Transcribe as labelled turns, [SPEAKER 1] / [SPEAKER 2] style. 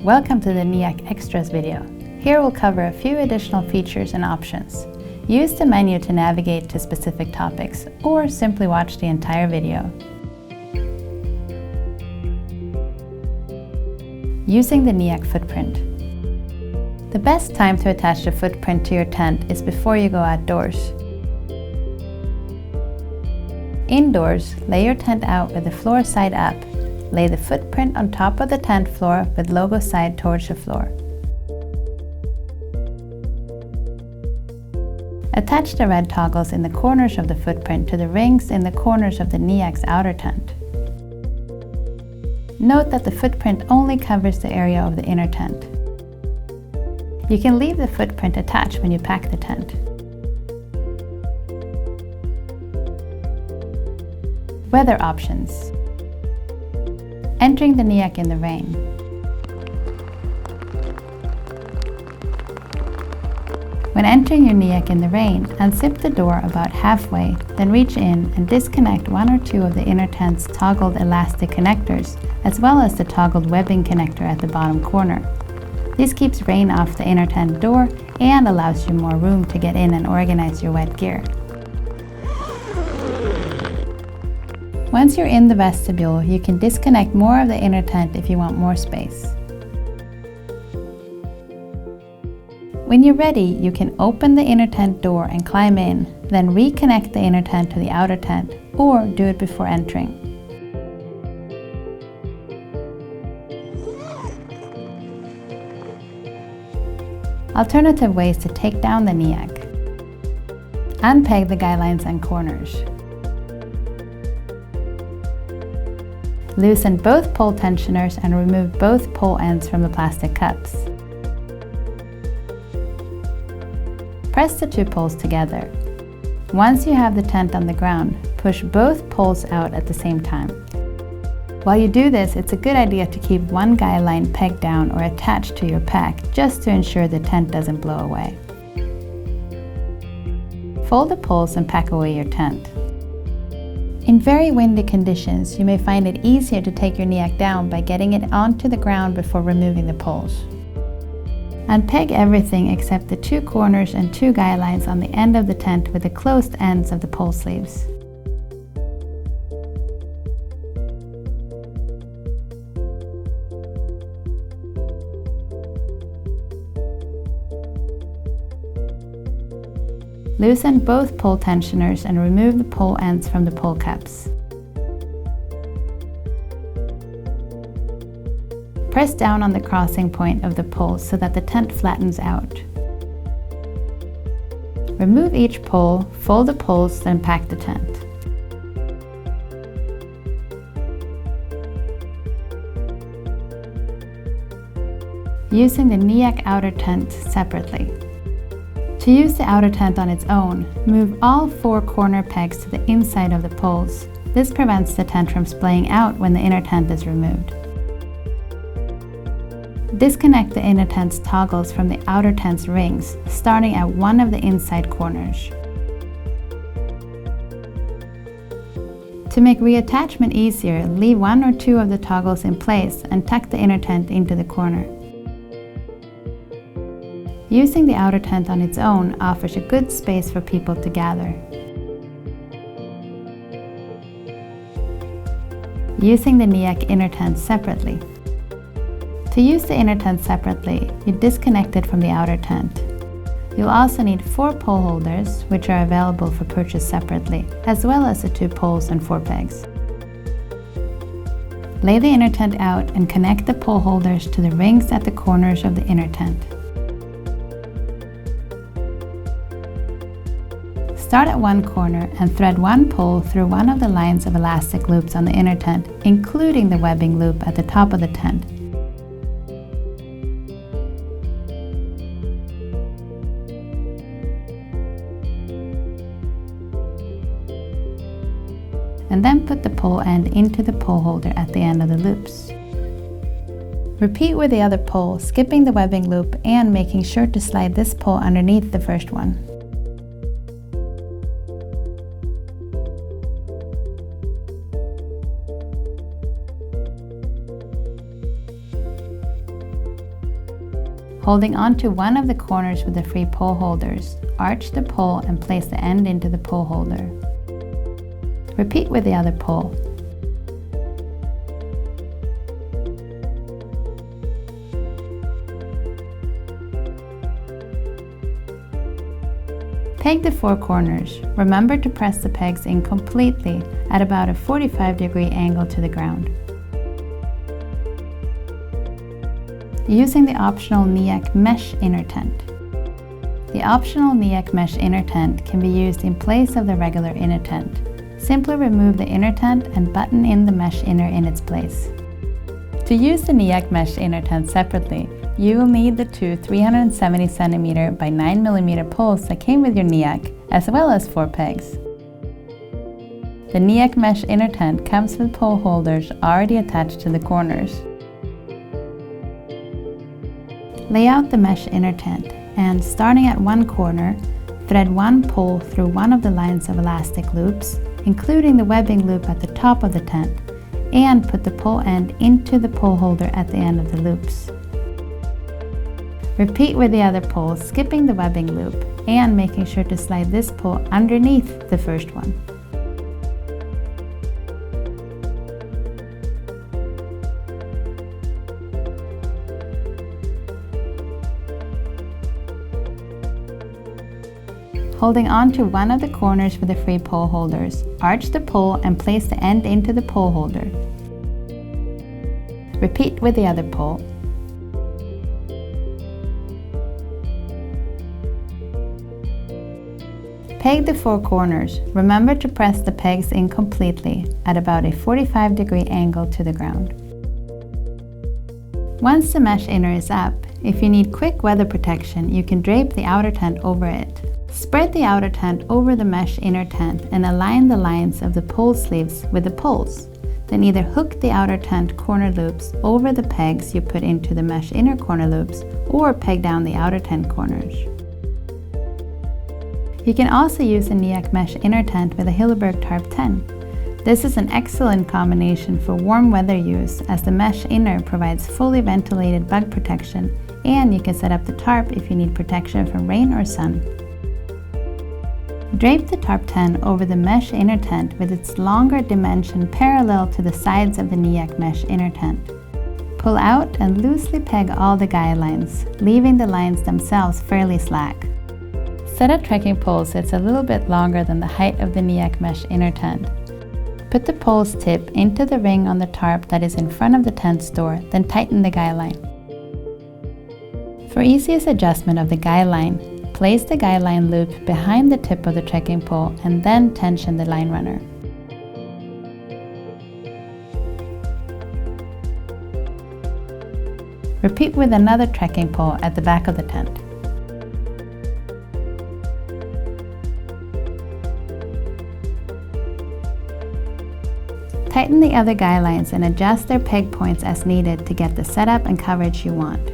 [SPEAKER 1] Welcome to the Niak Extras video. Here we'll cover a few additional features and options. Use the menu to navigate to specific topics, or simply watch the entire video. Using the Niak Footprint. The best time to attach the footprint to your tent is before you go outdoors. Indoors, lay your tent out with the floor side up. Lay the footprint on top of the tent floor with logo side towards the floor. Attach the red toggles in the corners of the footprint to the rings in the corners of the Niak's outer tent. Note that the footprint only covers the area of the inner tent. You can leave the footprint attached when you pack the tent. Weather options. Entering the Niak in the rain. When entering your Niak in the rain, unzip the door about halfway, then reach in and disconnect one or two of the inner tent's toggled elastic connectors, as well as the toggled webbing connector at the bottom corner. This keeps rain off the inner tent door and allows you more room to get in and organize your wet gear. Once you're in the vestibule, you can disconnect more of the inner tent if you want more space. When you're ready, you can open the inner tent door and climb in, then reconnect the inner tent to the outer tent, or do it before entering. Alternative ways to take down the Niak. Unpeg the guy lines and corners. Loosen both pole tensioners and remove both pole ends from the plastic cups. Press the two poles together. Once you have the tent on the ground, push both poles out at the same time. While you do this, it's a good idea to keep one guy line pegged down or attached to your pack just to ensure the tent doesn't blow away. Fold the poles and pack away your tent. In very windy conditions, you may find it easier to take your Niak down by getting it onto the ground before removing the poles. Unpeg everything except the two corners and two guy lines on the end of the tent with the closed ends of the pole sleeves. Loosen both pole tensioners and remove the pole ends from the pole caps. Press down on the crossing point of the poles so that the tent flattens out. Remove each pole, fold the poles, then pack the tent. Using the Niak outer tent separately. To use the outer tent on its own, move all four corner pegs to the inside of the poles. This prevents the tent from splaying out when the inner tent is removed. Disconnect the inner tent's toggles from the outer tent's rings, starting at one of the inside corners. To make reattachment easier, leave one or two of the toggles in place and tuck the inner tent into the corner. Using the outer tent on its own offers a good space for people to gather. Using the Niak inner tent separately. To use the inner tent separately, you disconnect it from the outer tent. You'll also need 4 pole holders, which are available for purchase separately, as well as the 2 poles and 4 pegs. Lay the inner tent out and connect the pole holders to the rings at the corners of the inner tent. Start at one corner and thread one pole through one of the lines of elastic loops on the inner tent, including the webbing loop at the top of the tent. And then put the pole end into the pole holder at the end of the loops. Repeat with the other pole, skipping the webbing loop and making sure to slide this pole underneath the first one. Holding onto one of the corners with the free pole holders, arch the pole and place the end into the pole holder. Repeat with the other pole. Peg the 4 corners. Remember to press the pegs in completely at about a 45-degree angle to the ground. Using the optional Niak mesh inner tent. The optional Niak mesh inner tent can be used in place of the regular inner tent. Simply remove the inner tent and button in the mesh inner in its place. To use the Niak mesh inner tent separately, you will need the two 370 cm by 9 mm poles that came with your Niak, as well as 4 pegs. The Niak mesh inner tent comes with pole holders already attached to the corners. Lay out the mesh inner tent and, starting at one corner, thread one pole through one of the lines of elastic loops, including the webbing loop at the top of the tent, and put the pole end into the pole holder at the end of the loops. Repeat with the other pole, skipping the webbing loop and making sure to slide this pole underneath the first one. Holding on to one of the corners with the free pole holders, arch the pole and place the end into the pole holder. Repeat with the other pole. Peg the 4 corners. Remember to press the pegs in completely at about a 45-degree angle to the ground. Once the mesh inner is up, if you need quick weather protection, you can drape the outer tent over it. Spread the outer tent over the mesh inner tent and align the lines of the pole sleeves with the poles. Then either hook the outer tent corner loops over the pegs you put into the mesh inner corner loops, or peg down the outer tent corners. You can also use a Niak mesh inner tent with a Hilleberg tarp 10. This is an excellent combination for warm weather use, as the mesh inner provides fully ventilated bug protection, and you can set up the tarp if you need protection from rain or sun. Drape the tarp 10 over the mesh inner tent with its longer dimension parallel to the sides of the Niak mesh inner tent. Pull out and loosely peg all the guide lines, leaving the lines themselves fairly slack. Set a trekking pole so it's a little bit longer than the height of the Niak mesh inner tent. Put the pole's tip into the ring on the tarp that is in front of the tent's door, then tighten the guide line. For easiest adjustment of the guide line, place the guide line loop behind the tip of the trekking pole and then tension the line runner. Repeat with another trekking pole at the back of the tent. Tighten the other guide lines and adjust their peg points as needed to get the setup and coverage you want.